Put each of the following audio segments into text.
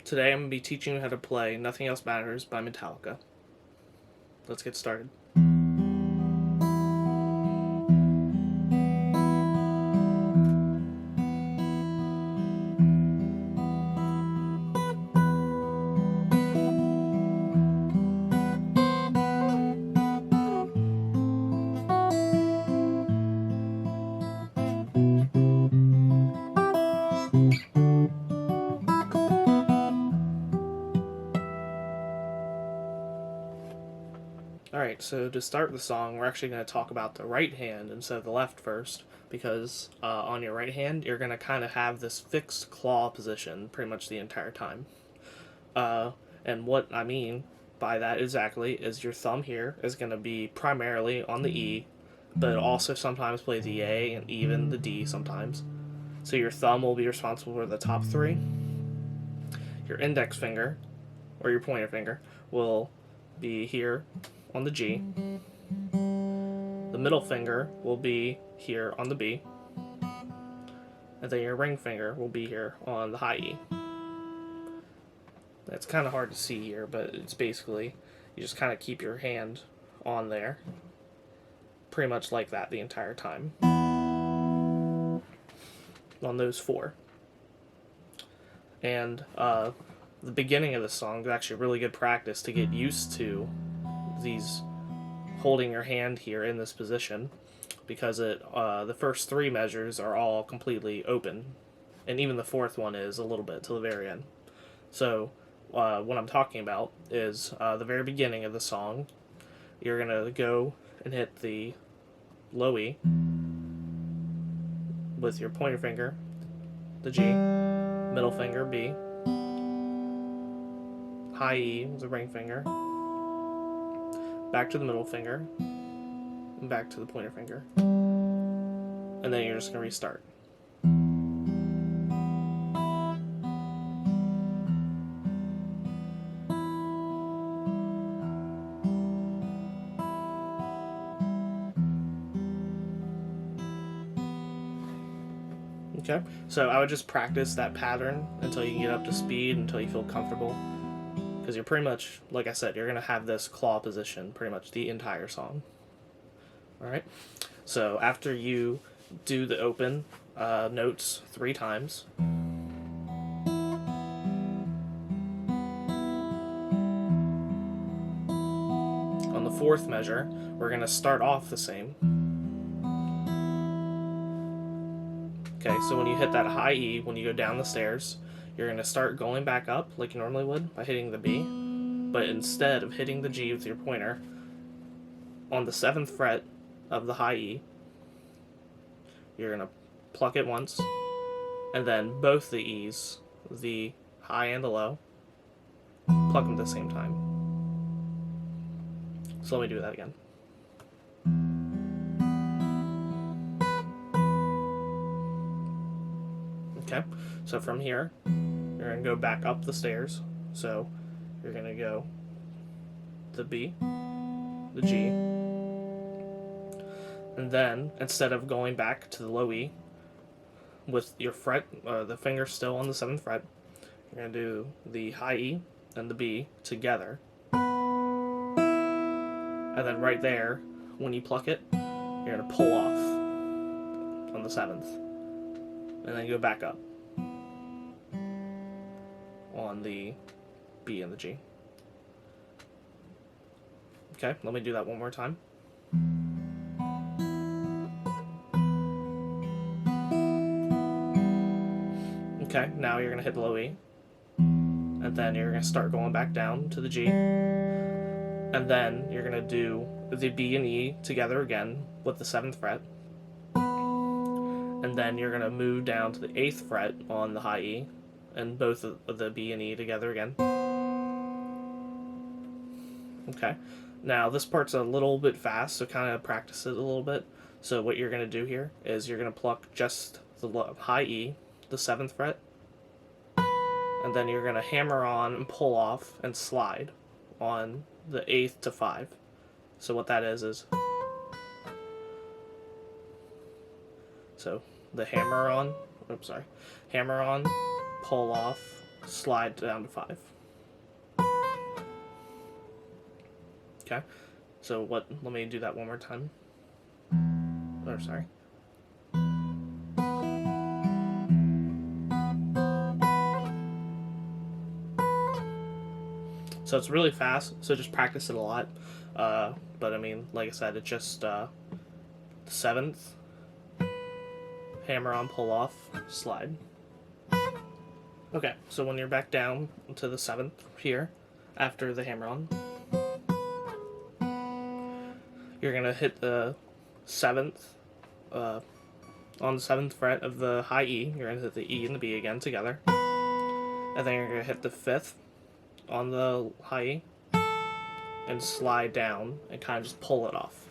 Today I'm going to be teaching you how to play Nothing Else Matters by Metallica. Let's get started. Alright, so to start the song, we're actually going to talk about the right hand instead of the left first, because on your right hand, you're going to kind of have this fixed claw position pretty much the entire time. And what I mean by that exactly is your thumb here is going to be primarily on the E, but it also sometimes play the A and even the D sometimes. So your thumb will be responsible for the top three. Your index finger, or your pointer finger, will be here on the G. The middle finger will be here on the B. And then your ring finger will be here on the high E. That's kind of hard to see here, but it's basically, you just kind of keep your hand on there. Pretty much like that the entire time. On those four. And the beginning of the song is actually really good practice to get used to these holding your hand here in this position, because the first three measures are all completely open, and even the fourth one is a little bit to the very end. So what I'm talking about is the very beginning of the song. You're gonna go and hit the low E with your pointer finger, the G, middle finger B, high E with the ring finger, back to the middle finger, and back to the pointer finger. And then you're just going to restart. Okay, so I would just practice that pattern until you get up to speed, until you feel comfortable. Because you're pretty much, like I said, you're going to have this claw position pretty much the entire song. Alright, so after you do the open notes 3 times, on the 4th measure, we're going to start off the same. Okay, so when you hit that high E, when you go down the stairs, you're going to start going back up like you normally would by hitting the B, but instead of hitting the G with your pointer, on the 7th fret of the high E, you're going to pluck it once, and then both the E's, the high and the low, pluck them at the same time. So let me do that again. Okay, so from here, you're going to go back up the stairs. So you're going to go the B, the G, and then instead of going back to the low E with your fret, the finger still on the 7th fret, you're going to do the high E and the B together. And then right there, when you pluck it, you're going to pull off on the 7th. And then go back up on the B and the G. Okay, let me do that one more time. Okay, now you're going to hit the low E. And then you're going to start going back down to the G. And then you're going to do the B and E together again with the 7th fret. And then you're going to move down to the 8th fret on the high E, and both of the B and E together again. Okay, now this part's a little bit fast, so kind of practice it a little bit. So what you're going to do here is you're going to pluck just the high E, the 7th fret, and then you're going to hammer on and pull off and slide on the 8th to 5. So what that is so the hammer on, pull off, slide down to 5. Okay, so let me do that one more time. Oh, sorry. So it's really fast, so just practice it a lot. But I mean, like I said, it's just the 7th, hammer on, pull off, slide. Okay, so when you're back down to the 7th here, after the hammer on, you're going to hit the 7th, on the 7th fret of the high E, you're going to hit the E and the B again together. And then you're going to hit the 5th on the high E and slide down and kind of just pull it off.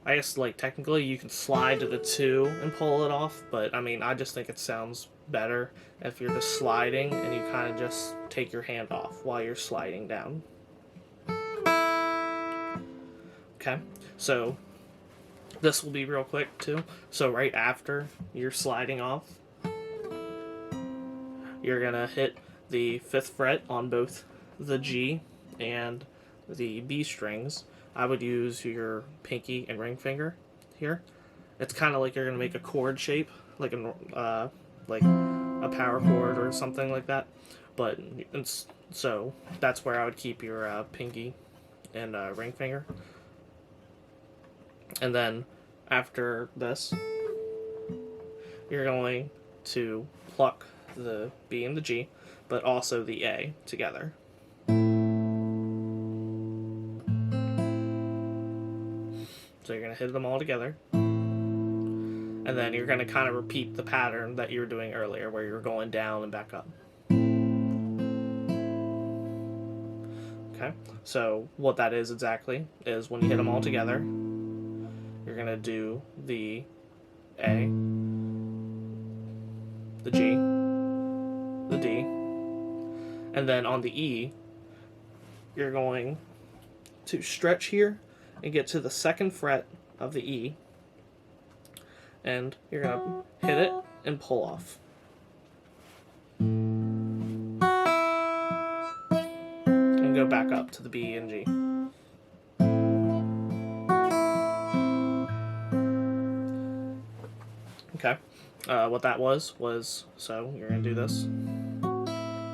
I guess, like, technically you can slide to the 2 and pull it off, but I mean, I just think it sounds better if you're just sliding and you kind of just take your hand off while you're sliding down. Okay, so this will be real quick too. So right after you're sliding off, you're gonna hit the 5th fret on both the G and the B strings. I would use your pinky and ring finger here. It's kind of like you're gonna make a chord shape, like a power chord or something like that. But so that's where I would keep your pinky and ring finger. And then after this, you're going to pluck the B and the G, but also the A together. So you're going to hit them all together. And then you're going to kind of repeat the pattern that you were doing earlier, where you were going down and back up. Okay, so what that is exactly is when you hit them all together, you're going to do the A, the G, the D, and then on the E, you're going to stretch here and get to the 2nd fret of the E, and you're going to hit it and pull off. And go back up to the B and G. Okay, what that was, so you're going to do this,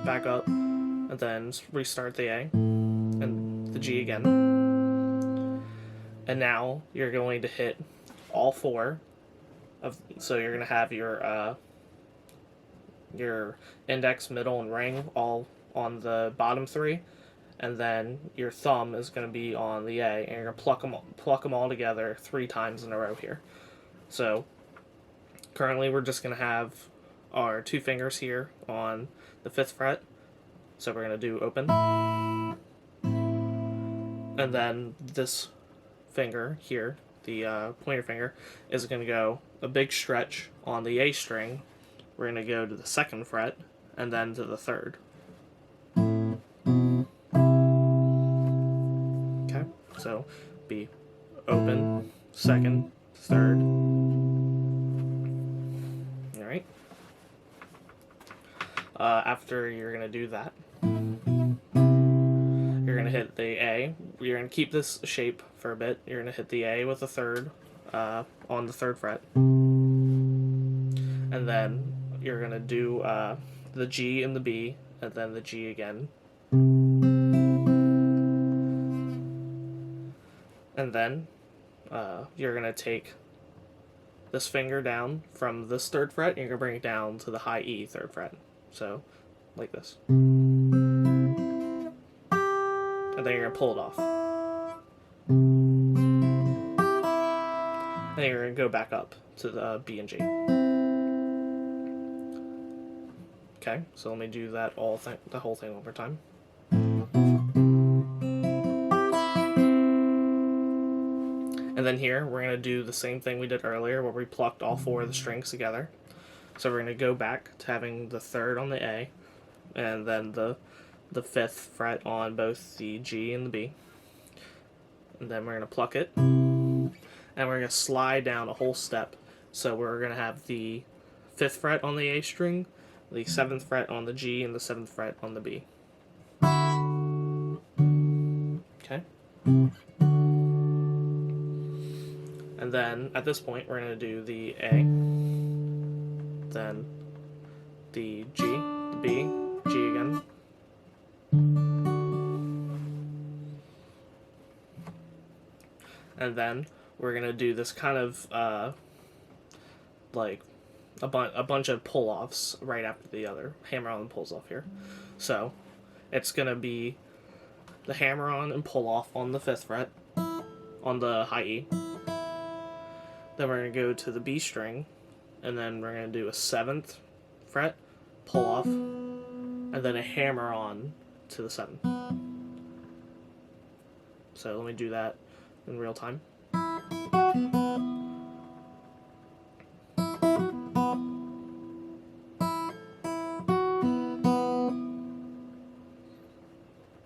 back up, and then restart the A, and the G again. And now you're going to hit all 4 so you're going to have your index, middle, and ring all on the bottom 3, and then your thumb is going to be on the A, and you're going to pluck them all together 3 times in a row here. So currently we're just going to have our 2 fingers here on the 5th fret, so we're going to do open, and then this finger here, the pointer finger, is going to go a big stretch on the A string. We're going to go to the 2nd fret and then to the 3rd. Okay, so be open, 2nd, 3rd. Alright. After you're going to do that, you're going to hit the A. You're going to keep this shape for a bit. You're going to hit the A with the 3rd on the 3rd fret. And then you're going to do the G and the B, and then the G again. And then you're going to take this finger down from this 3rd fret, and you're going to bring it down to the high E 3rd fret. So, like this. And then you're going to pull it off. And you're going to go back up to the B and G. Okay, so let me do that the whole thing one more time. And then here, we're going to do the same thing we did earlier, where we plucked all 4 of the strings together. So we're going to go back to having the 3rd on the A, and then the 5th fret on both the G and the B. And then we're going to pluck it, and we're going to slide down a whole step. So we're going to have the 5th fret on the A string, the 7th fret on the G, and the 7th fret on the B. Okay? And then, at this point, we're going to do the A, then the G, the B, G again, and then we're going to do this kind of, like, a bunch of pull-offs right after the other. Hammer-on and pulls-off here. So, it's going to be the hammer-on and pull-off on the 5th fret, on the high E. Then we're going to go to the B string, and then we're going to do a 7th fret, pull-off, and then a hammer-on to the 7th. So let me do that in real time.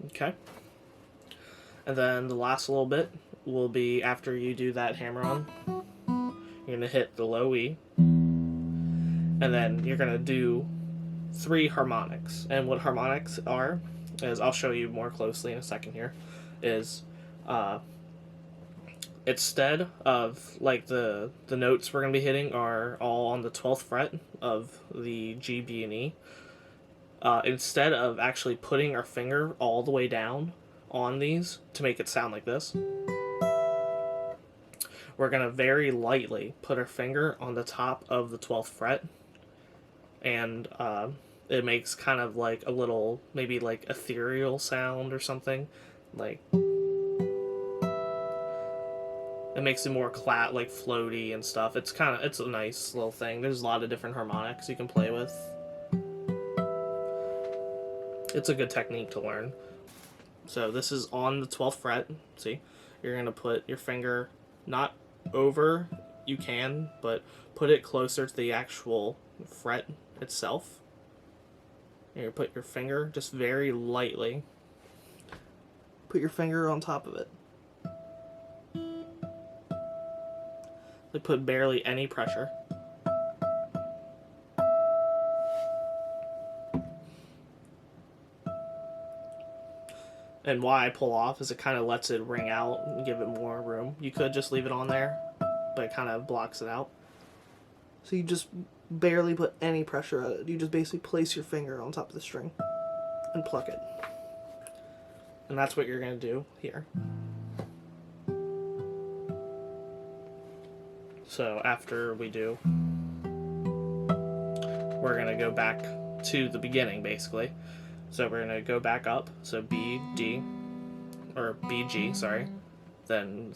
Okay. And then the last little bit will be after you do that hammer-on. You're going to hit the low E, and then you're going to do 3 harmonics. And what harmonics are, is I'll show you more closely in a second here, is instead of, like, the notes we're going to be hitting are all on the 12th fret of the G, B, and E, instead of actually putting our finger all the way down on these to make it sound like this, we're going to very lightly put our finger on the top of the 12th fret, and it makes kind of like a little, maybe like ethereal sound or something. Like, it makes it more like floaty and stuff. It's a nice little thing. There's a lot of different harmonics you can play with. It's a good technique to learn. So this is on the 12th fret. See, you're going to put your finger not over, you can, but put it closer to the actual fret itself. And you put your finger just very lightly. Put your finger on top of it. Like, put barely any pressure. And why I pull off is it kind of lets it ring out and give it more room. You could just leave it on there, but it kind of blocks it out. So you just barely put any pressure on it. You just basically place your finger on top of the string and pluck it. And that's what you're going to do here. So after we do, we're going to go back to the beginning, basically. So we're going to go back up, so B, D, or B, G, sorry. Then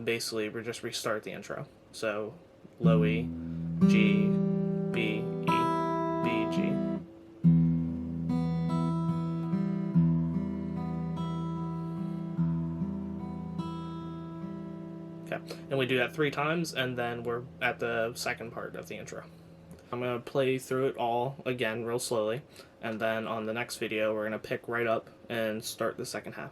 basically we just restart the intro. So low E, G, B, E, B, G. Okay, and we do that 3 times, and then we're at the second part of the intro. I'm going to play through it all again real slowly, and then on the next video we're going to pick right up and start the second half.